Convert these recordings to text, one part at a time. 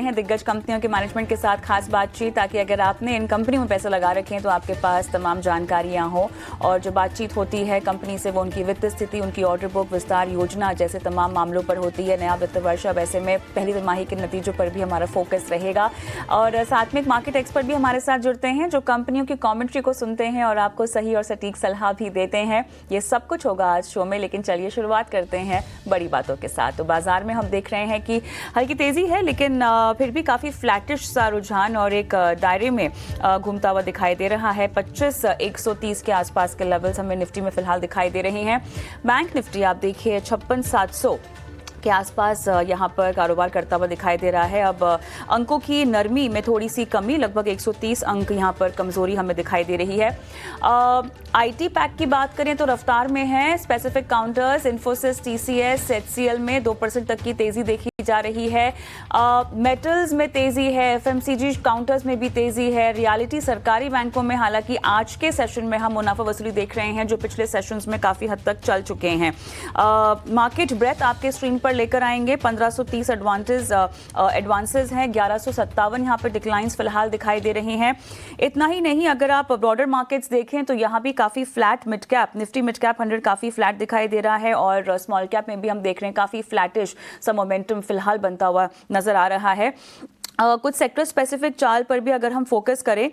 हैं दिग्गज कंपनियों के मैनेजमेंट के साथ खास बातचीत, ताकि अगर आपने इन कंपनियों में पैसे लगा रखे हैं तो आपके पास तमाम जानकारियां हो और जो बातचीत होती है कंपनी से वो उनकी वित्तीय स्थिति, उनकी ऑर्डर बुक, विस्तार योजना जैसे तमाम मामलों पर होती है। नया वित्त वर्ष अब ऐसे में पहली तिमाही के नतीजों पर भी हमारा फोकस रहेगा और साथ में एक मार्केट एक्सपर्ट भी हमारे साथ जुड़ते हैं जो कंपनियों की कॉमेंट्री को सुनते हैं और आपको सही और सटीक सलाह भी देते हैं। ये सब कुछ होगा आज शो में, लेकिन चलिए शुरुआत करते हैं बड़ी बातों के साथ। तो बाजार में हम देख रहे हैं कि हल्की तेजी है, लेकिन फिर भी काफ़ी फ्लैटिश सा रुझान और एक दायरे में घूमता हुआ दिखाई दे रहा है। 25,130 के आसपास के लेवल्स हमें निफ्टी में फिलहाल दिखाई दे रही हैं। बैंक निफ्टी आप देखिए 56,700 के आसपास यहाँ पर कारोबार करता हुआ दिखाई दे रहा है। अब अंकों की नरमी में थोड़ी सी कमी, लगभग 130 अंक यहाँ पर कमजोरी हमें दिखाई दे रही है। आईटी पैक की बात करें तो रफ्तार में है। Specific counters, Infosys, TCS, HCL में 2% तक की तेजी देखी जा रही है। मेटल्स में तेजी है, एफएमसीजी काउंटर्स में भी तेजी है। रियलिटी सरकारी बैंकों में हालांकि आज के सेशन में हम मुनाफा वसूली देख रहे हैं जो पिछले सेशंस में काफी हद तक चल चुके हैं। मार्केट ब्रेथ आपके स्क्रीन पर लेकर आएंगे। 1530 एडवांसेस हैं, 1157 यहाँ पर डिक्लाइंस फिलहाल दिखाई दे रही हैं। इतना ही नहीं, अगर आप ब्रॉडर मार्केट्स देखें तो यहाँ भी काफी flat mid cap, Nifty mid cap 100 काफी फ्लैट दिखाई दे रहा है और स्मॉल कैप में भी हम देख रहे हैं काफी फ्लैटिश सा मोमेंटम फिलहाल बनता हुआ नजर आ रहा है। कुछ सेक्टर स्पेसिफिक चाल पर भी अगर हम फोकस करें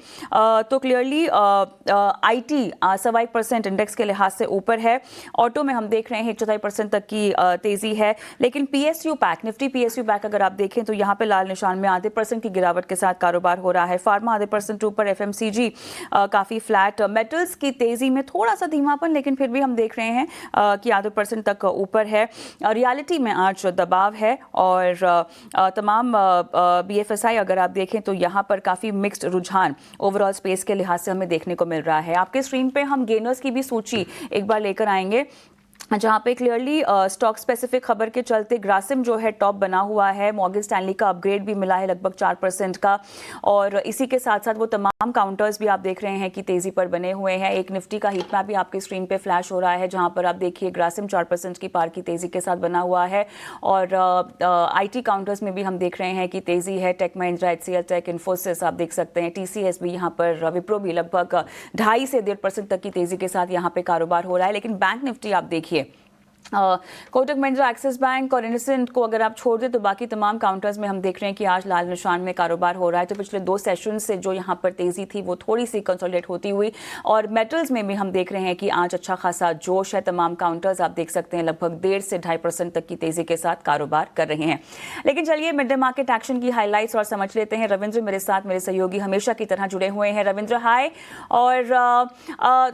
तो क्लियरली आईटी 1.25% इंडेक्स के लिहाज से ऊपर है। ऑटो में हम देख रहे हैं 1.4% तक की तेजी है, लेकिन PSU pack, Nifty PSU pack अगर आप देखें तो यहाँ पे लाल निशान में 0.5% की गिरावट के साथ कारोबार हो रहा है। फार्मा 0.5% ऊपर, एफएमसीजी काफ़ी फ्लैट। मेटल्स की तेजी में थोड़ा सा धीमापन, लेकिन फिर भी हम देख रहे हैं कि 0.5% तक ऊपर है। रियलिटी में आज दबाव है और तमाम BFSI अगर आप देखें तो यहाँ पर काफी मिक्स्ड रुझान ओवरऑल स्पेस के लिहाज से हमें देखने को मिल रहा है। आपके स्क्रीन पे हम गेनर्स की भी सूची एक बार लेकर आएंगे, जहाँ पे क्लियरली स्टॉक स्पेसिफिक खबर के चलते ग्रासिम जो है टॉप बना हुआ है। मॉर्गन स्टैनली का अपग्रेड भी मिला है लगभग 4% का, और इसी के साथ साथ वो तमाम काउंटर्स भी आप देख रहे हैं कि तेजी पर बने हुए हैं। एक निफ्टी का हीट मैप भी आपके स्क्रीन पे फ्लैश हो रहा है, जहाँ पर आप देखिए ग्रासिम 4% की पार की तेजी के साथ बना हुआ है और आईटी काउंटर्स में भी हम देख रहे हैं कि तेजी है। Tech Mahindra, HCL Tech, Infosys आप देख सकते हैं, TCS भी यहाँ पर, विप्रो भी लगभग 2.5 से 1.5% तक की तेजी के साथ यहाँ पे कारोबार हो रहा है। लेकिन बैंक निफ्टी आप देखिए कोटक महिंद्रा, एक्सिस बैंक और इंडसइंड को अगर आप छोड़ दें तो बाकी तमाम काउंटर्स में हम देख रहे हैं कि आज लाल निशान में कारोबार हो रहा है। तो पिछले 2 सेशन से जो यहाँ पर तेजी थी वो थोड़ी सी कंसोलिडेट होती हुई, और मेटल्स में भी हम देख रहे हैं कि आज अच्छा खासा जोश है। तमाम काउंटर्स आप देख सकते हैं लगभग 1.5 से 2.5% तक की तेजी के साथ कारोबार कर रहे हैं। लेकिन चलिए मिड डे मार्केट एक्शन की हाईलाइट्स और समझ लेते हैं। रविंद्र मेरे साथ, मेरे सहयोगी हमेशा की तरह जुड़े हुए हैं। रविंद्र हाय। और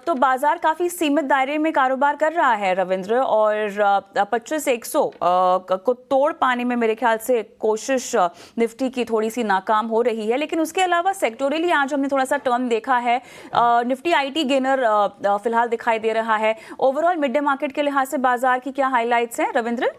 तो बाजार काफी सीमित दायरे में कारोबार कर रहा है रविंद्र, और 25,100 को तोड़ पाने में मेरे ख्याल से कोशिश निफ्टी की थोड़ी सी नाकाम हो रही है। लेकिन उसके अलावा सेक्टोरली आज हमने थोड़ा सा टर्न देखा है। निफ्टी आईटी गेनर फिलहाल दिखाई दे रहा है। ओवरऑल मिड डे मार्केट के लिहाज से बाजार की क्या हाईलाइट्स हैं रविंद्र?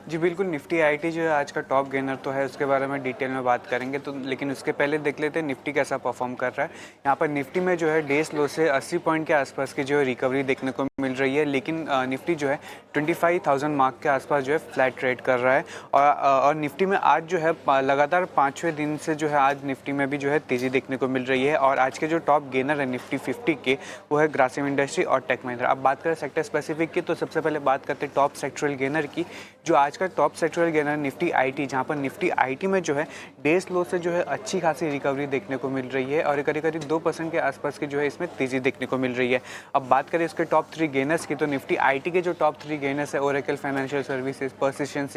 जी बिल्कुल, निफ्टी आईटी जो है आज का टॉप गेनर तो है, उसके बारे में डिटेल में बात करेंगे। तो लेकिन उसके पहले देख लेते हैं निफ्टी कैसा परफॉर्म कर रहा है। यहाँ पर निफ्टी में जो है डेज लो से 80 पॉइंट के आसपास की जो है रिकवरी देखने को मिल रही है, लेकिन निफ्टी जो है 25,000 मार्क के आसपास जो है फ्लैट ट्रेड कर रहा है। और निफ्टी में आज जो है लगातार 5वें दिन से जो है आज निफ्टी में भी जो है तेज़ी देखने को मिल रही है। और आज के जो टॉप गेनर है निफ्टी 50 के, वो है ग्रासिम इंडस्ट्री और टेक महिंद्रा। अब बात करें सेक्टर स्पेसिफिक की, तो सबसे पहले बात करते हैं टॉप सेक्टरल गेनर की। जो आज का top sectoral gainer Nifty IT, जहां पर निफ्टी आईटी में जो है डेज लो से जो है अच्छी खासी रिकवरी देखने को मिल रही है और करीब 2% के आसपास की जो है इसमें तेजी देखने को मिल रही है। अब बात करें इसके टॉप 3 गेनर्स की, तो निफ्टी आईटी के जो टॉप 3 गेनर्स है Oracle Financial Services, Persistent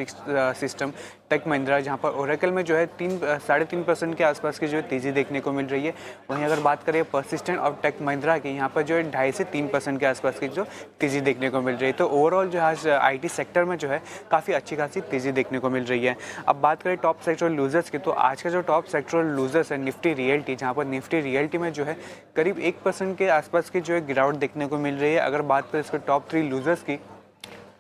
System, Tech Mahindra, जहाँ पर ओरेकल में जो है 3.5% के आसपास की जो है तेजी देखने को मिल रही है। वहीं अगर बात करें पर्सिस्टेंट और टेक महिंद्रा की, यहाँ पर जो है 2.5 से 3% के आसपास की जो तेजी देखने को मिल रही है। तो ओवरऑल जो आज आईटी सेक्टर में जो है काफ़ी अच्छी खासी तेजी देखने को मिल रही है। अब बात करें टॉप सेक्टरल लूजर्स की, तो आज का जो टॉप सेक्टरल लूजर्स है निफ्टी रियल्टी, जहां पर निफ्टी रियल्टी में जो है करीब 1% के आसपास की जो है गिरावट देखने को मिल रही है। अगर बात करें इसके टॉप 3 लूजर्स की,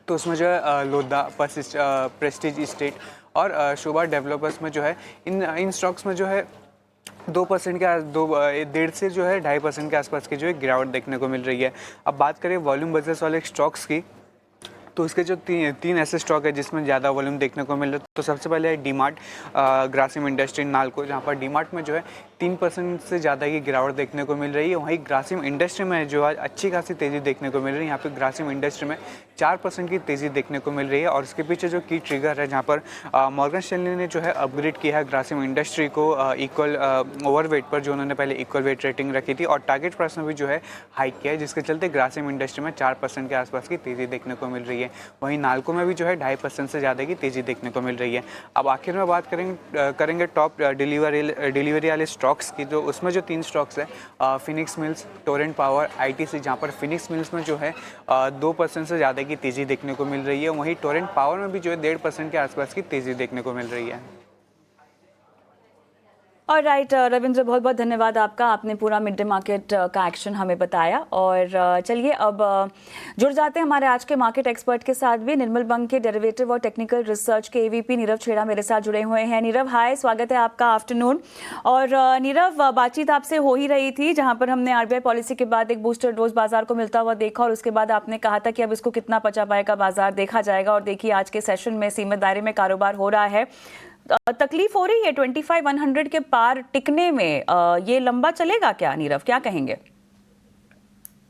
तो उसमें जो है लोधा, प्रेस्टीज इस्टेट और शोभा डेवलपर्स में जो है इन स्टॉक्स में जो है 2% के 1.5 से जो है 2.5% के आसपास की जो है गिरावट देखने को मिल रही है। अब बात करें वॉल्यूम बेसिस वाले स्टॉक्स की, तो उसके जो तीन ऐसे स्टॉक है जिसमें ज़्यादा वॉल्यूम देखने को मिल रहा है। तो सबसे पहले है डीमार्ट, ग्रासिम इंडस्ट्री, नाल्को, जहाँ पर डीमार्ट में जो है 3% से ज़्यादा की गिरावट देखने को मिल रही है। वहीं ग्रासिम इंडस्ट्री में जो आज अच्छी खासी तेज़ी देखने को मिल रही है। यहाँ पे ग्रासिम इंडस्ट्री में 4% की तेज़ी देखने को मिल रही है। और उसके पीछे जो की ट्रिगर है, जहाँ पर मॉर्गन स्टैनली ने जो है अपग्रेड किया है ग्रासिम इंडस्ट्री को इक्वल ओवरवेट पर, जो उन्होंने पहले इक्वल वेट रेटिंग रखी थी, और टारगेट प्राइस में भी जो है हाइक किया है, जिसके चलते ग्रासिम इंडस्ट्री में 4% के आसपास की तेज़ी देखने को मिल रही है। वहीं नाल्को में भी जो है 2.5% से ज़्यादा की तेज़ी देखने को मिल रही है। अब आखिर में बात करेंगे टॉप डिलीवरी वाले स्टॉक्स की। तो उसमें जो 3 स्टॉक्स है, Phoenix mills, Torrent power, ITC, जहाँ पर फिनिक्स मिल्स में जो है 2% से ज़्यादा की तेज़ी देखने को मिल रही है। वहीं टोरेंट पावर में भी जो है 1.5% के आसपास की तेज़ी देखने को मिल रही है। और राइट रविंद्र, बहुत बहुत धन्यवाद आपका, आपने पूरा मिड डे मार्केट का एक्शन हमें बताया। और चलिए अब जुड़ जाते हैं हमारे आज के मार्केट एक्सपर्ट के साथ भी। निर्मल बंग के डेरिवेटिव और टेक्निकल रिसर्च के एवीपी नीरव छेड़ा मेरे साथ जुड़े हुए हैं। नीरव, हाय, स्वागत है आपका, आफ्टरनून। और नीरव, बातचीत आपसे हो ही रही थी जहां पर हमने आरबीआई पॉलिसी के बाद एक बूस्टर डोज बाजार को मिलता हुआ देखा, और उसके बाद आपने कहा था कि अब इसको कितना पचा पाएगा बाजार, देखा जाएगा। और देखिए आज के सेशन में सीमित दायरे में कारोबार हो रहा है। तकलीफ हो रही है 25,100 के पार टिकने में, ये लंबा चलेगा क्या नीरव, क्या कहेंगे?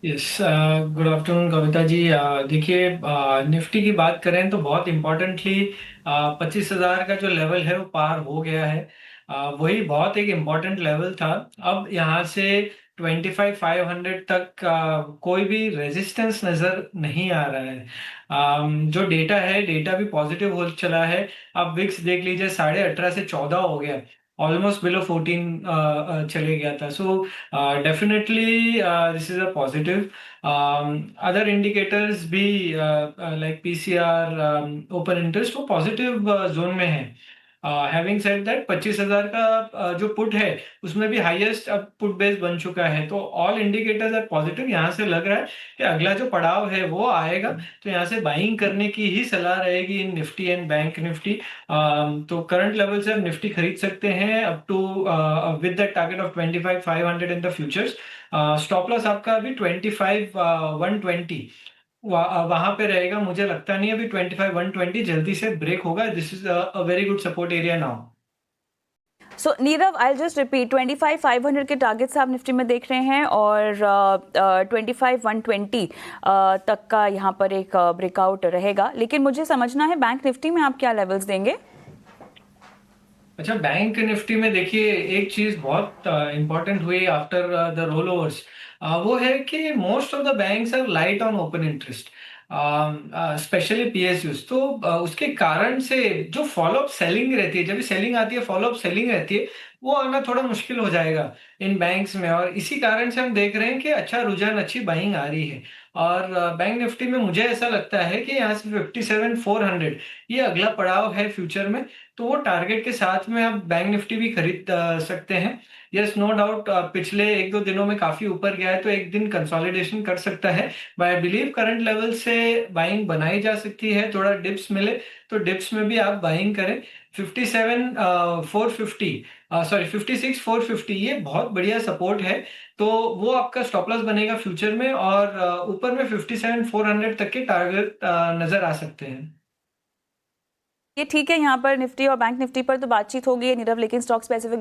Yes, good afternoon Kavita ji. देखिए, निफ्टी की बात करें तो बहुत इम्पोर्टेंटली 25,000 का जो लेवल है वो पार हो गया है। वही बहुत एक इम्पोर्टेंट लेवल था। अब यहाँ से 25,500 तक कोई भी रेजिस्टेंस नजर नहीं आ रहा है। जो डेटा है, डेटा भी पॉजिटिव हो चला है। अब विक्स देख लीजिए, 18.5 से 14 हो गया, ऑलमोस्ट बिलो 14 चले गया था। So definitely this is a positive. Other indicators भी like PCR, open interest, वो पॉजिटिव जोन में है। हैविंग सेड दैट 25,000 का जो पुट है उसमें भी हाईएस्ट अब पुट बेस बन चुका है। तो ऑल इंडिकेटर्स आर पॉजिटिव। यहाँ से लग रहा है कि अगला जो पड़ाव है वो आएगा, तो यहाँ से बाइंग करने की ही सलाह रहेगी in Nifty and Bank Nifty. तो करंट लेवल से आप निफ्टी खरीद सकते हैं up to with the target of 25,500 in the futures. Stop loss आपका अभी 25,120 वहां पे रहेगा। मुझे लगता नहीं अभी 25,120 जल्दी से ब्रेक होगा। This is a very good support area now. So Nirav, I just repeat, 25,500 के टारगेट से आप निफ्टी में देख रहे हैं, और 25,120 तक का यहाँ पर एक ब्रेकआउट रहेगा। लेकिन मुझे समझना है बैंक निफ्टी में आप क्या लेवल्स देंगे? अच्छा, बैंक निफ्टी में देखिए एक चीज बहुत इंपॉर्टेंट हुई आफ्टर द रोल ओवर्स, वो है कि most of the banks are light on open interest, specially PSUs. तो उसके कारण से जो फॉलोअप सेलिंग रहती है, जब भी सेलिंग आती है फॉलोअप सेलिंग रहती है, वो आना थोड़ा मुश्किल हो जाएगा इन बैंक्स में। और इसी कारण से हम देख रहे हैं कि अच्छा रुझान, अच्छी बाइंग आ रही है। और बैंक निफ्टी में मुझे ऐसा लगता है कि यहाँ से 57,400 ये अगला पड़ाव है फ्यूचर में। तो वो टारगेट के साथ में आप बैंक निफ्टी भी खरीद सकते हैं। यस, नो डाउट, पिछले 1-2 दिनों में काफी ऊपर गया है, तो एक दिन कंसोलिडेशन कर सकता है। आई बिलीव करंट लेवल से बाइंग बनाई जा सकती है। थोड़ा डिप्स मिले तो डिप्स में भी आप बाइंग करें। 57,450, सॉरी 56,450, ये बहुत बढ़िया सपोर्ट है। तो वो आपका स्टॉप लॉस बनेगा फ्यूचर में। और ऊपर में 57,400 तक के टारगेट नजर आ सकते हैं। ये ठीक है, यहाँ पर निफ्टी और बैंक निफ्टी पर तो बातचीत हो गई है नीरव, लेकिन स्टॉक स्पेसिफिक